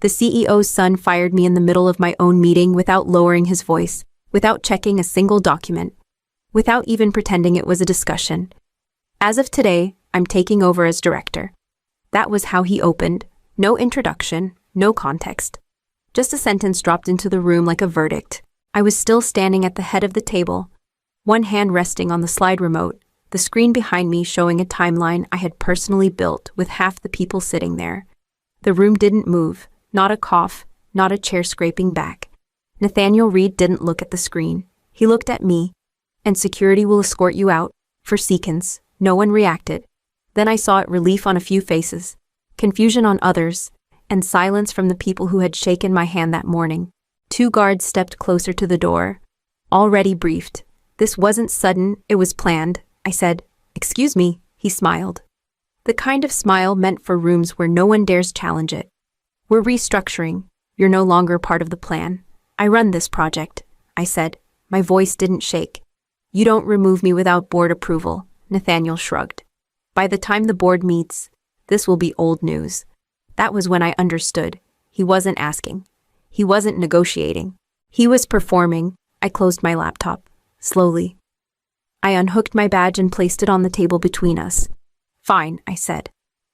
The CEO's son fired me in the middle of my own meeting without lowering his voice, without checking a single document, without even pretending it was a discussion. As of today, I'm taking over as director. That was how he opened. No introduction, no context. Just a sentence dropped into the room like a verdict. I was still standing at the head of the table, one hand resting on the slide remote, the screen behind me showing a timeline I had personally built with half the people sitting there. The room didn't move, not a cough, not a chair scraping back. Nathaniel Reed didn't look at the screen. He looked at me. And security will escort you out. For seconds, no one reacted. Then I saw it, relief on a few faces, confusion on others, and silence from the people who had shaken my hand that morning. 2 guards stepped closer to the door. Already briefed. This wasn't sudden, it was planned. I said, "Excuse me," he smiled. The kind of smile meant for rooms where no one dares challenge it. "We're restructuring. You're no longer part of the plan. I run this project," I said. My voice didn't shake. "You don't remove me without board approval," Nathaniel shrugged. "By the time the board meets, this will be old news." That was when I understood. He wasn't asking. He wasn't negotiating. He was performing. I closed my laptop. Slowly. I unhooked my badge and placed it on the table between us. "Fine," I said.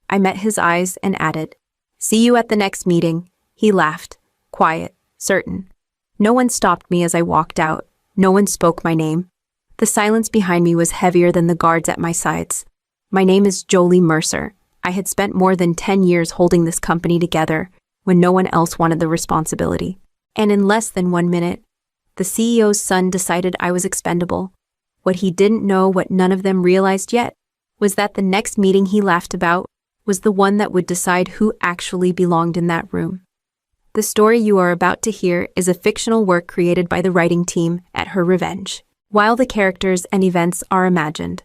I met his eyes and added, "See you at the next meeting." He laughed. Quiet, certain. No one stopped me as I walked out. No one spoke my name. The silence behind me was heavier than the guards at my sides. My name is Jolie Mercer. I had spent more than 10 years holding this company together when no one else wanted the responsibility. And in less than 1 minute, the CEO's son decided I was expendable. What he didn't know, what none of them realized yet, was that the next meeting he laughed about was the one that would decide who actually belonged in that room. The story you are about to hear is a fictional work created by the writing team at Her Revenge. While the characters and events are imagined,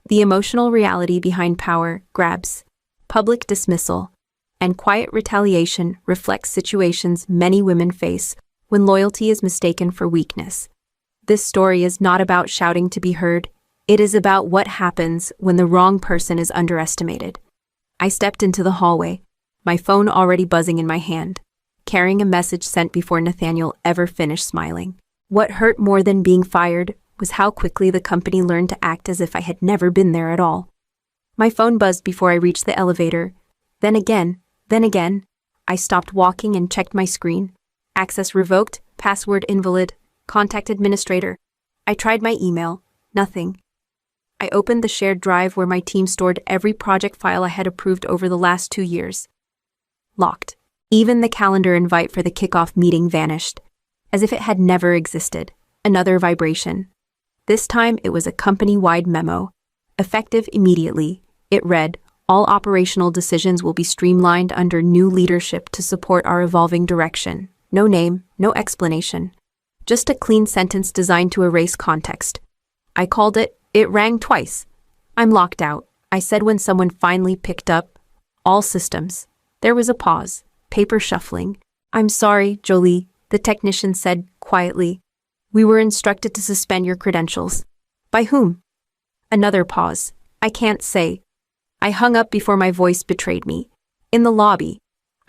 the emotional reality behind power grabs, public dismissal, and quiet retaliation reflects situations many women face when loyalty is mistaken for weakness. This story is not about shouting to be heard. It is about what happens when the wrong person is underestimated. I stepped into the hallway, my phone already buzzing in my hand, carrying a message sent before Nathaniel ever finished smiling. What hurt more than being fired was how quickly the company learned to act as if I had never been there at all. My phone buzzed before I reached the elevator. Then again. I stopped walking and checked my screen. Access revoked, password invalid, contact administrator. I tried my email. Nothing. I opened the shared drive where my team stored every project file I had approved over the last 2 years. Locked. Even the calendar invite for the kickoff meeting vanished, as if it had never existed. Another vibration. This time it was a company-wide memo. Effective immediately, it read, "All operational decisions will be streamlined under new leadership to support our evolving direction." No name, no explanation. Just a clean sentence designed to erase context. I called it. It rang twice. "I'm locked out," I said when someone finally picked up. "All systems." There was a pause, paper shuffling. "I'm sorry, Jolie," the technician said quietly. "We were instructed to suspend your credentials." "By whom?" Another pause. "I can't say." I hung up before my voice betrayed me. In the lobby,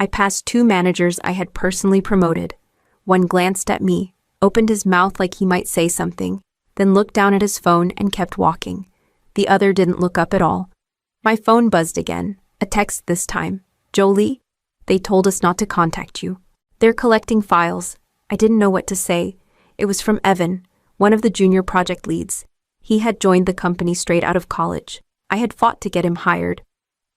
I passed 2 managers I had personally promoted. One glanced at me, opened his mouth like he might say something, then looked down at his phone and kept walking. The other didn't look up at all. My phone buzzed again, a text this time. "Jolie, they told us not to contact you. They're collecting files." I didn't know what to say. It was from Evan, one of the junior project leads. He had joined the company straight out of college. I had fought to get him hired.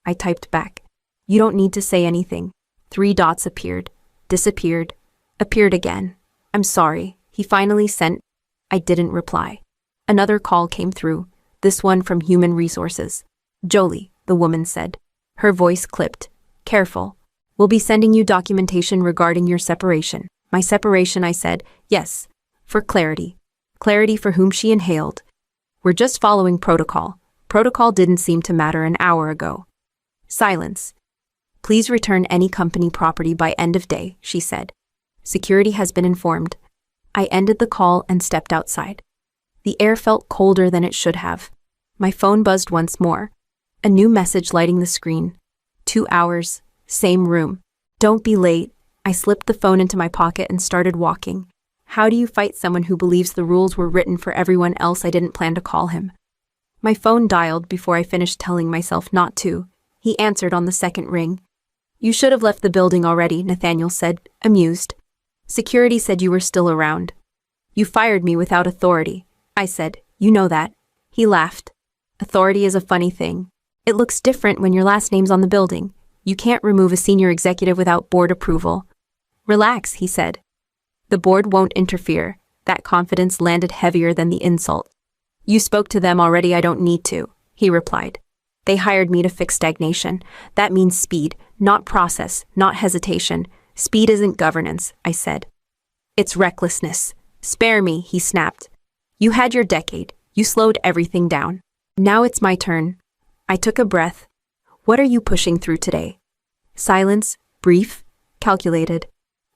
I typed back, "You don't need to say anything." 3 dots appeared, disappeared, appeared again. "I'm sorry," he finally sent. I didn't reply. Another call came through, this one from Human Resources. "Jolie," the woman said. Her voice clipped. "Careful. We'll be sending you documentation regarding your separation." "My separation," I said. "Yes. For clarity." Clarity for whom she inhaled. "We're just following protocol." Protocol didn't seem to matter an hour ago. Silence. "Please return any company property by end of day," she said. "Security has been informed." I ended the call and stepped outside. The air felt colder than it should have. My phone buzzed once more. A new message lighting the screen. 2 hours, same room. "Don't be late. I slipped the phone into my pocket and started walking. How do you fight someone who believes the rules were written for everyone else? I didn't plan to call him. My phone dialed before I finished telling myself not to. He answered on the second ring. You should have left the building already, Nathaniel said, amused. Security said you were still around. You fired me without authority. I said, you know that. He laughed. Authority is a funny thing. It looks different when your last name's on the building. You can't remove a senior executive without board approval. Relax, he said. The board won't interfere. That confidence landed heavier than the insult. You spoke to them already, I don't need to, he replied. They hired me to fix stagnation. That means speed, not process, not hesitation. Speed isn't governance, I said. It's recklessness. Spare me, he snapped. You had your decade. You slowed everything down. Now it's my turn. I took a breath. What are you pushing through today? Silence, brief, calculated.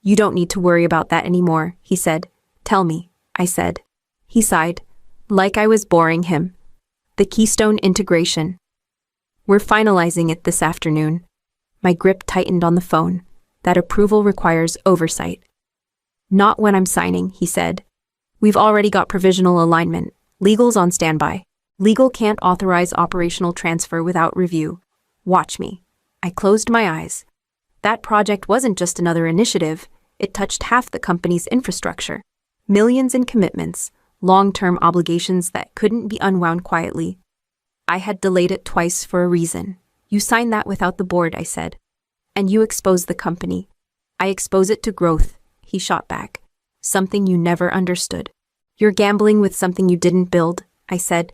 You don't need to worry about that anymore, he said. Tell me, I said. He sighed, like I was boring him. The Keystone integration. We're finalizing it this afternoon. My grip tightened on the phone. That approval requires oversight. Not when I'm signing, he said. We've already got provisional alignment. Legal's on standby. Legal can't authorize operational transfer without review. Watch me. I closed my eyes. That project wasn't just another initiative. It touched half the company's infrastructure. Millions in commitments, long-term obligations that couldn't be unwound quietly. I had delayed it twice for a reason. You signed that without the board, I said. And you exposed the company. I expose it to growth, he shot back. Something you never understood. You're gambling with something you didn't build, I said.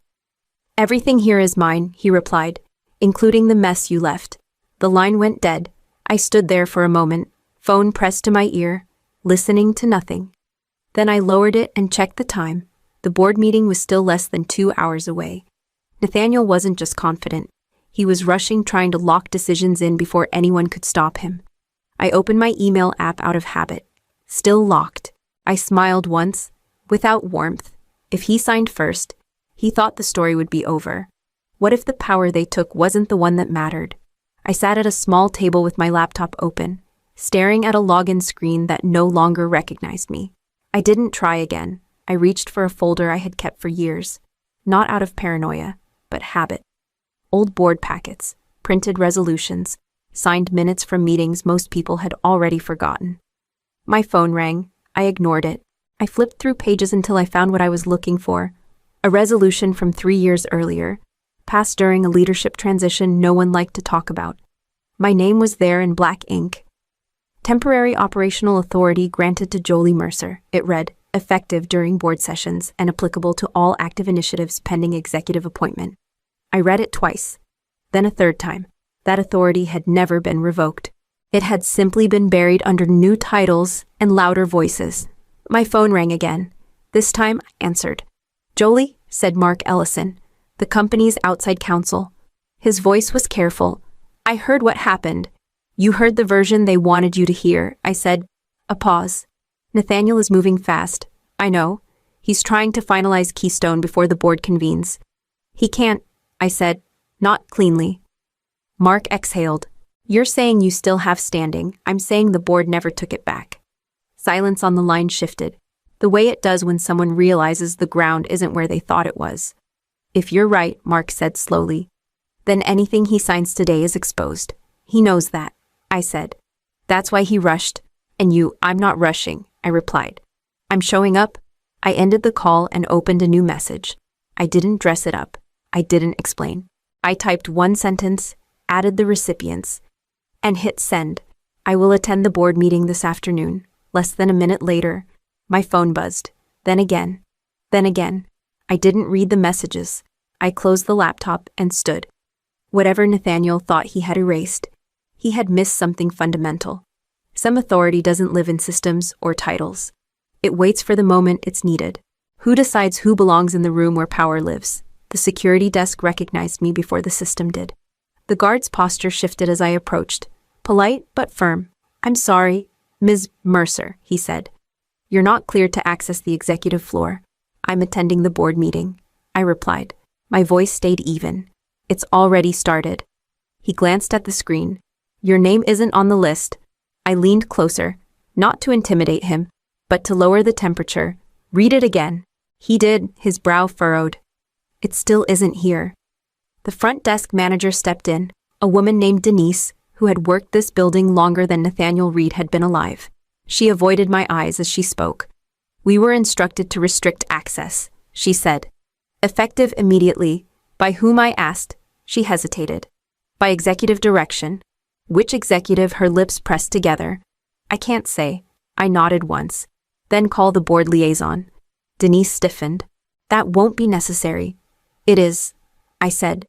Everything here is mine, he replied, including the mess you left. The line went dead. I stood there for a moment, phone pressed to my ear, listening to nothing. Then I lowered it and checked the time. The board meeting was still less than 2 hours away. Nathaniel wasn't just confident. He was rushing, trying to lock decisions in before anyone could stop him. I opened my email app out of habit. Still locked. I smiled once, without warmth. If he signed first, he thought the story would be over. What if the power they took wasn't the one that mattered? I sat at a small table with my laptop open, staring at a login screen that no longer recognized me. I didn't try again. I reached for a folder I had kept for years, not out of paranoia, but habit. Old board packets, printed resolutions, signed minutes from meetings most people had already forgotten. My phone rang. I ignored it. I flipped through pages until I found what I was looking for. A resolution from 3 years earlier, passed during a leadership transition no one liked to talk about. My name was there in black ink. Temporary operational authority granted to Jolie Mercer, it read, effective during board sessions and applicable to all active initiatives pending executive appointment. I read it twice, then a third time. That authority had never been revoked. It had simply been buried under new titles and louder voices. My phone rang again. This time I answered. Jolie, said Mark Ellison, the company's outside counsel. His voice was careful. I heard what happened. You heard the version they wanted you to hear, I said. A pause. Nathaniel is moving fast. I know. He's trying to finalize Keystone before the board convenes. He can't, I said. Not cleanly. Mark exhaled. You're saying you still have standing. I'm saying the board never took it back. Silence on the line shifted, the way it does when someone realizes the ground isn't where they thought it was. If you're right, Mark said slowly, then anything he signs today is exposed. He knows that, I said. That's why he rushed. And I'm not rushing, I replied. I'm showing up. I ended the call and opened a new message. I didn't dress it up. I didn't explain. I typed one sentence, added the recipients, and hit send. I will attend the board meeting this afternoon. Less than a minute later, my phone buzzed. Then again. I didn't read the messages. I closed the laptop and stood. Whatever Nathaniel thought he had erased, he had missed something fundamental. Some authority doesn't live in systems or titles. It waits for the moment it's needed. Who decides who belongs in the room where power lives? The security desk recognized me before the system did. The guard's posture shifted as I approached, polite but firm. I'm sorry, Ms. Mercer, he said. You're not cleared to access the executive floor. I'm attending the board meeting, I replied. My voice stayed even. It's already started. He glanced at the screen. Your name isn't on the list. I leaned closer, Not to intimidate him, but to lower the temperature. Read it again. He did, his brow furrowed. It still isn't here. The front desk manager stepped in, a woman named Denise, who had worked this building longer than Nathaniel Reed had been alive. She avoided my eyes as she spoke. We were instructed to restrict access, she said. Effective immediately. By whom, I asked. She hesitated. By executive direction. Which executive? Her lips pressed together. I can't say. I nodded once. Then call the board liaison. Denise stiffened. That won't be necessary. It is, I said.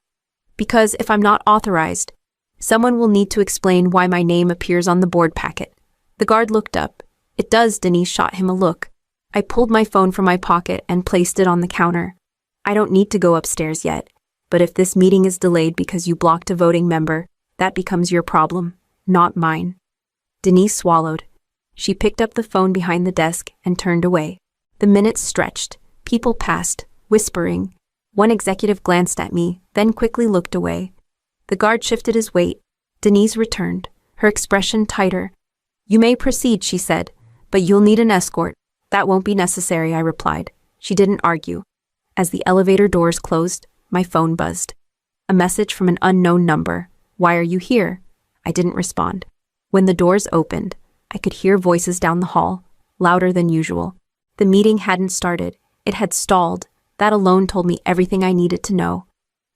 Because if I'm not authorized, someone will need to explain why my name appears on the board packet. The guard looked up. It does. Denise shot him a look. I pulled my phone from my pocket and placed it on the counter. I don't need to go upstairs yet, but if this meeting is delayed because you blocked a voting member, that becomes your problem, not mine. Denise swallowed. She picked up the phone behind the desk and turned away. The minutes stretched. People passed, whispering. One executive glanced at me, then quickly looked away. The guard shifted his weight. Denise returned, her expression tighter. You may proceed, she said, but you'll need an escort. That won't be necessary, I replied. She didn't argue. As the elevator doors closed, my phone buzzed. A message from an unknown number. Why are you here? I didn't respond. When the doors opened, I could hear voices down the hall, louder than usual. The meeting hadn't started. It had stalled. That alone told me everything I needed to know.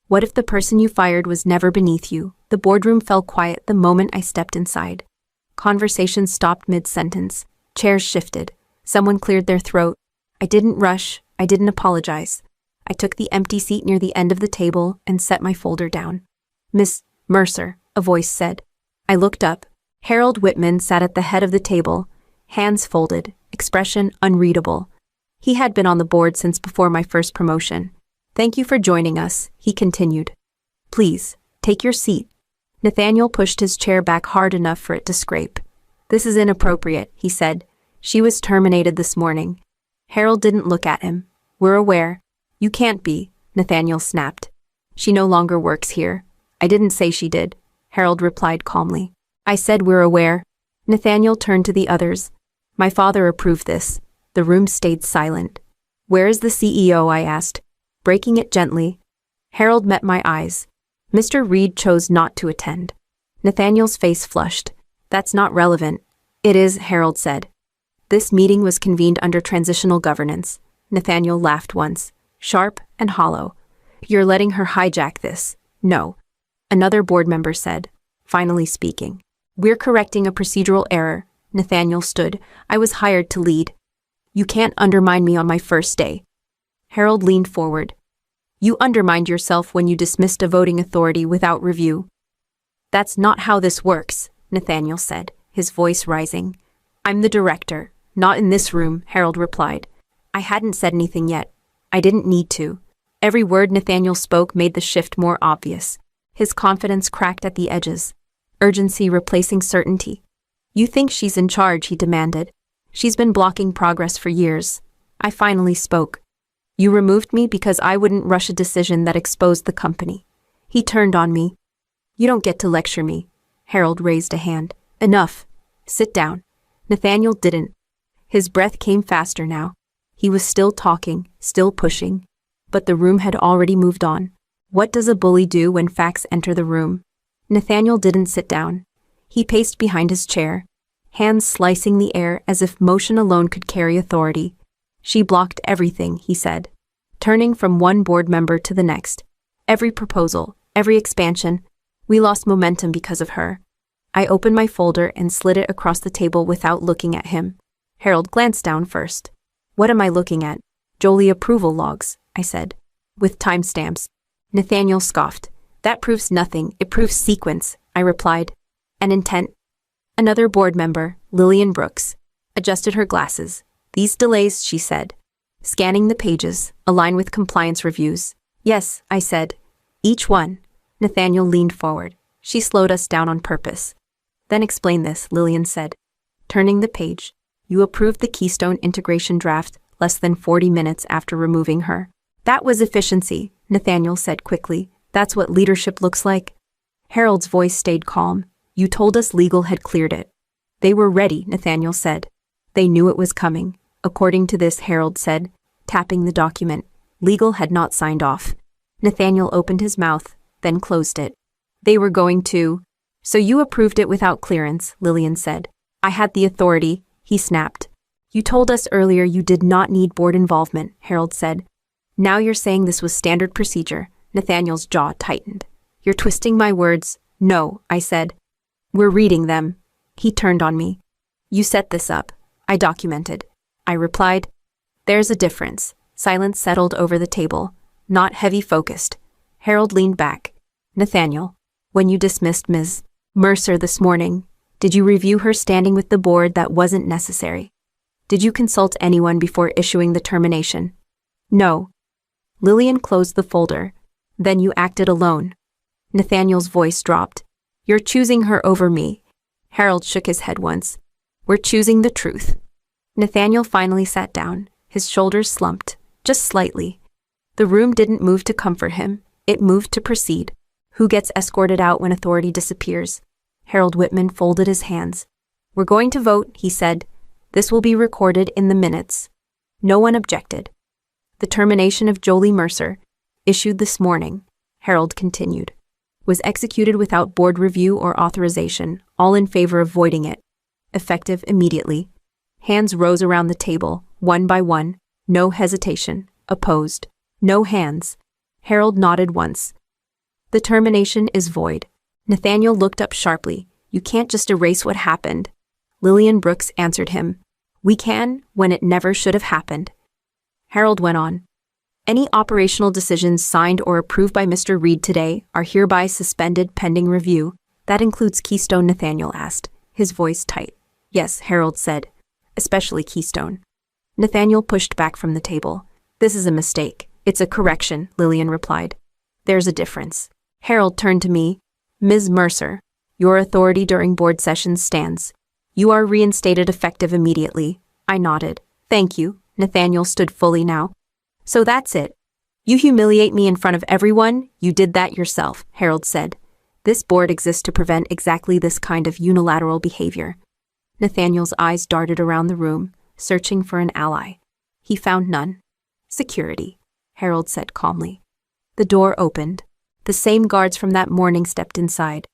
What if the person you fired was never beneath you? The boardroom fell quiet the moment I stepped inside. Conversation stopped mid-sentence. Chairs shifted. Someone cleared their throat. I didn't rush. I didn't apologize. I took the empty seat near the end of the table and set my folder down. Miss Mercer, a voice said. I looked up. Harold Whitman sat at the head of the table, hands folded, expression unreadable. He had been on the board since before my first promotion. Thank you for joining us, he continued. Please, take your seat. Nathaniel pushed his chair back hard enough for it to scrape. This is inappropriate, he said. She was terminated this morning. Harold didn't look at him. We're aware. You can't be, Nathaniel snapped. She no longer works here. I didn't say she did, Harold replied calmly. I said we're aware. Nathaniel turned to the others. My father approved this. The room stayed silent. Where is the CEO? I asked, breaking it gently. Harold met my eyes. Mr. Reed chose not to attend. Nathaniel's face flushed. That's not relevant. It is, Harold said. This meeting was convened under transitional governance. Nathaniel laughed once, sharp and hollow. You're letting her hijack this. No. Another board member said, finally speaking. We're correcting a procedural error. Nathaniel stood. I was hired to lead. You can't undermine me on my first day. Harold leaned forward. You undermined yourself when you dismissed a voting authority without review. That's not how this works, Nathaniel said, his voice rising. I'm the director. Not in this room, Harold replied. I hadn't said anything yet. I didn't need to. Every word Nathaniel spoke made the shift more obvious. His confidence cracked at the edges. Urgency replacing certainty. You think she's in charge, he demanded. She's been blocking progress for years. I finally spoke. You removed me because I wouldn't rush a decision that exposed the company. He turned on me. You don't get to lecture me. Harold raised a hand. Enough. Sit down. Nathaniel didn't. His breath came faster now. He was still talking, still pushing. But the room had already moved on. What does a bully do when facts enter the room? Nathaniel didn't sit down. He paced behind his chair, hands slicing the air as if motion alone could carry authority. She blocked everything, he said, turning from one board member to the next. Every proposal, every expansion. We lost momentum because of her. I opened my folder and slid it across the table without looking at him. Harold glanced down first. What am I looking at? Jolie approval logs, I said, with timestamps. Nathaniel scoffed. That proves nothing. It proves sequence, I replied. And intent. Another board member, Lillian Brooks, adjusted her glasses. These delays, she said. Scanning the pages, align with compliance reviews. Yes, I said. Each one. Nathaniel leaned forward. She slowed us down on purpose. Then explain this, Lillian said. Turning the page. You approved the Keystone integration draft less than 40 minutes after removing her. That was efficiency, Nathaniel said quickly. That's what leadership looks like. Harold's voice stayed calm. You told us legal had cleared it. They were ready, Nathaniel said. They knew it was coming. According to this, Harold said, tapping the document. Legal had not signed off. Nathaniel opened his mouth, then closed it. They were going to. So you approved it without clearance, Lillian said. I had the authority, he snapped. You told us earlier you did not need board involvement, Harold said. Now you're saying this was standard procedure. Nathaniel's jaw tightened. You're twisting my words. No, I said. We're reading them. He turned on me. You set this up. I documented. I replied. There's a difference. Silence settled over the table, not heavy-focused. Harold leaned back. Nathaniel, when you dismissed Ms. Mercer this morning, did you review her standing with the board? That wasn't necessary. Did you consult anyone before issuing the termination? No. Lillian closed the folder. Then you acted alone. Nathaniel's voice dropped. You're choosing her over me. Harold shook his head once. We're choosing the truth. Nathaniel finally sat down. His shoulders slumped, just slightly. The room didn't move to comfort him. It moved to proceed. Who gets escorted out when authority disappears? Harold Whitman folded his hands. We're going to vote, he said. This will be recorded in the minutes. No one objected. The termination of Jolie Mercer, issued this morning, Harold continued, was executed without board review or authorization, all in favor of voiding it. Effective immediately. Hands rose around the table, one by one. No hesitation. Opposed. No hands. Harold nodded once. The termination is void. Nathaniel looked up sharply. You can't just erase what happened. Lillian Brooks answered him. We can, when it never should have happened. Harold went on. Any operational decisions signed or approved by Mr. Reed today are hereby suspended pending review. That includes Keystone, Nathaniel asked, his voice tight. Yes, Harold said. Especially Keystone. Nathaniel pushed back from the table. This is a mistake. It's a correction, Lillian replied. There's a difference. Harold turned to me. Ms. Mercer, your authority during board sessions stands. You are reinstated effective immediately. I nodded. Thank you. Nathaniel stood fully now. So that's it. You humiliate me in front of everyone. You did that yourself, Harold said. This board exists to prevent exactly this kind of unilateral behavior. Nathaniel's eyes darted around the room, searching for an ally. He found none. Security, Harold said calmly. The door opened. The same guards from that morning stepped inside.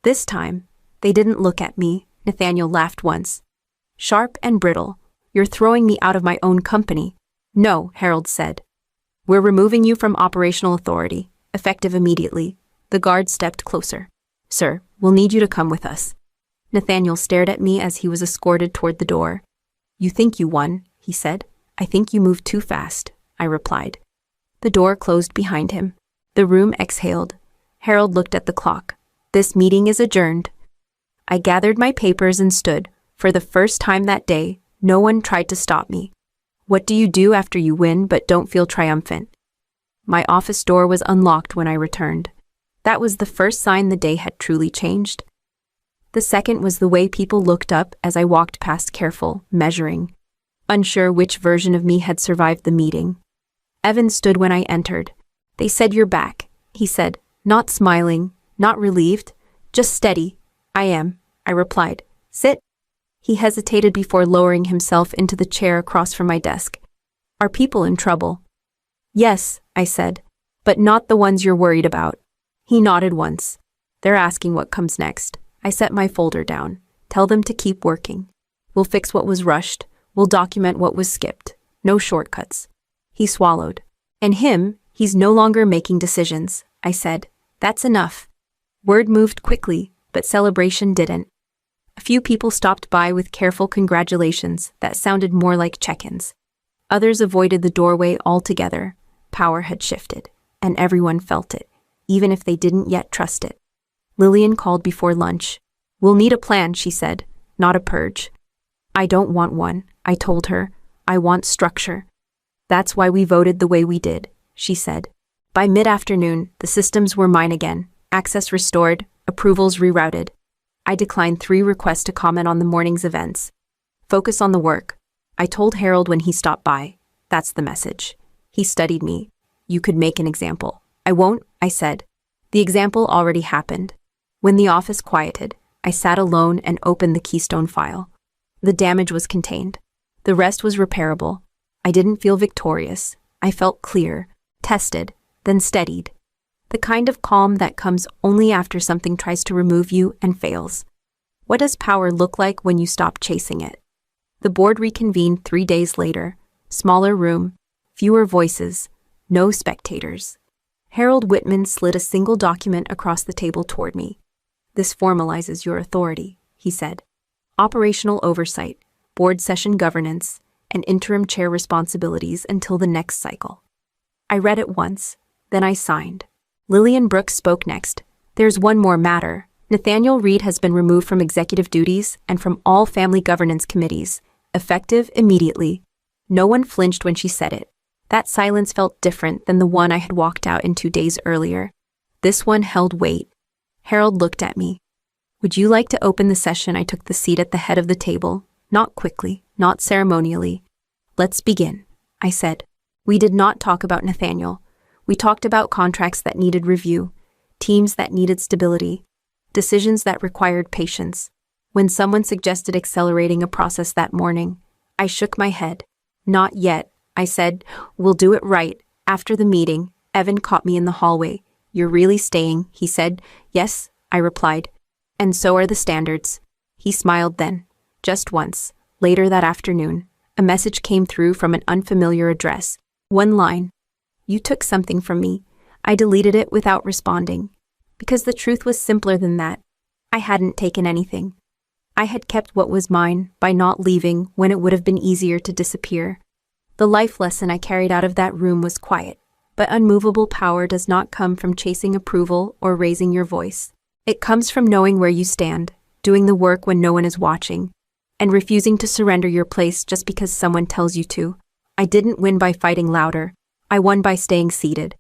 This time, they didn't look at me. Nathaniel laughed once. Sharp and brittle. You're throwing me out of my own company. No, Harold said. We're removing you from operational authority, effective immediately. The guard stepped closer. Sir, we'll need you to come with us. Nathaniel stared at me as he was escorted toward the door. You think you won, he said. I think you moved too fast, I replied. The door closed behind him. The room exhaled. Harold looked at the clock. This meeting is adjourned. I gathered my papers and stood. For the first time that day, no one tried to stop me. What do you do after you win but don't feel triumphant? My office door was unlocked when I returned. That was the first sign the day had truly changed. The second was the way people looked up as I walked past, careful, measuring, unsure which version of me had survived the meeting. Evan stood when I entered. They said you're back, he said, not smiling, not relieved, just steady. I am, I replied. Sit. He hesitated before lowering himself into the chair across from my desk. Are people in trouble? Yes, I said, but not the ones you're worried about. He nodded once. They're asking what comes next. I set my folder down. Tell them to keep working. We'll fix what was rushed. We'll document what was skipped. No shortcuts. He swallowed. And him, he's no longer making decisions, I said. That's enough. Word moved quickly, but celebration didn't. A few people stopped by with careful congratulations that sounded more like check-ins. Others avoided the doorway altogether. Power had shifted, and everyone felt it, even if they didn't yet trust it. Lillian called before lunch. We'll need a plan, she said, not a purge. I don't want one, I told her. I want structure. That's why we voted the way we did, she said. By mid-afternoon, the systems were mine again, access restored, approvals rerouted. I declined 3 requests to comment on the morning's events. Focus on the work. I told Harold when he stopped by. That's the message. He studied me. You could make an example. I won't, I said. The example already happened. When the office quieted, I sat alone and opened the Keystone file. The damage was contained. The rest was repairable. I didn't feel victorious. I felt clear, tested, then steadied. The kind of calm that comes only after something tries to remove you and fails. What does power look like when you stop chasing it? The board reconvened 3 days later. Smaller room, fewer voices, no spectators. Harold Whitman slid a single document across the table toward me. "This formalizes your authority," he said. "Operational oversight, board session governance, and interim chair responsibilities until the next cycle." I read it once, then I signed. Lillian Brooks spoke next. "There's one more matter. Nathaniel Reed has been removed from executive duties and from all family governance committees, effective immediately." No one flinched when she said it. That silence felt different than the one I had walked out in 2 days earlier. This one held weight. Harold looked at me. "Would you like to open the session?" I took the seat at the head of the table, not quickly, not ceremonially. "Let's begin," I said. We did not talk about Nathaniel. We talked about contracts that needed review, teams that needed stability, decisions that required patience. When someone suggested accelerating a process that morning, I shook my head. "Not yet," I said. "We'll do it right." After the meeting, Evan caught me in the hallway. "You're really staying?" he said. "Yes," I replied. "And so are the standards." He smiled then. Just once. Later that afternoon, a message came through from an unfamiliar address. One line. "You took something from me." I deleted it without responding. Because the truth was simpler than that. I hadn't taken anything. I had kept what was mine by not leaving when it would have been easier to disappear. The life lesson I carried out of that room was quiet, but unmovable power does not come from chasing approval or raising your voice. It comes from knowing where you stand, doing the work when no one is watching, and refusing to surrender your place just because someone tells you to. I didn't win by fighting louder. I won by staying seated.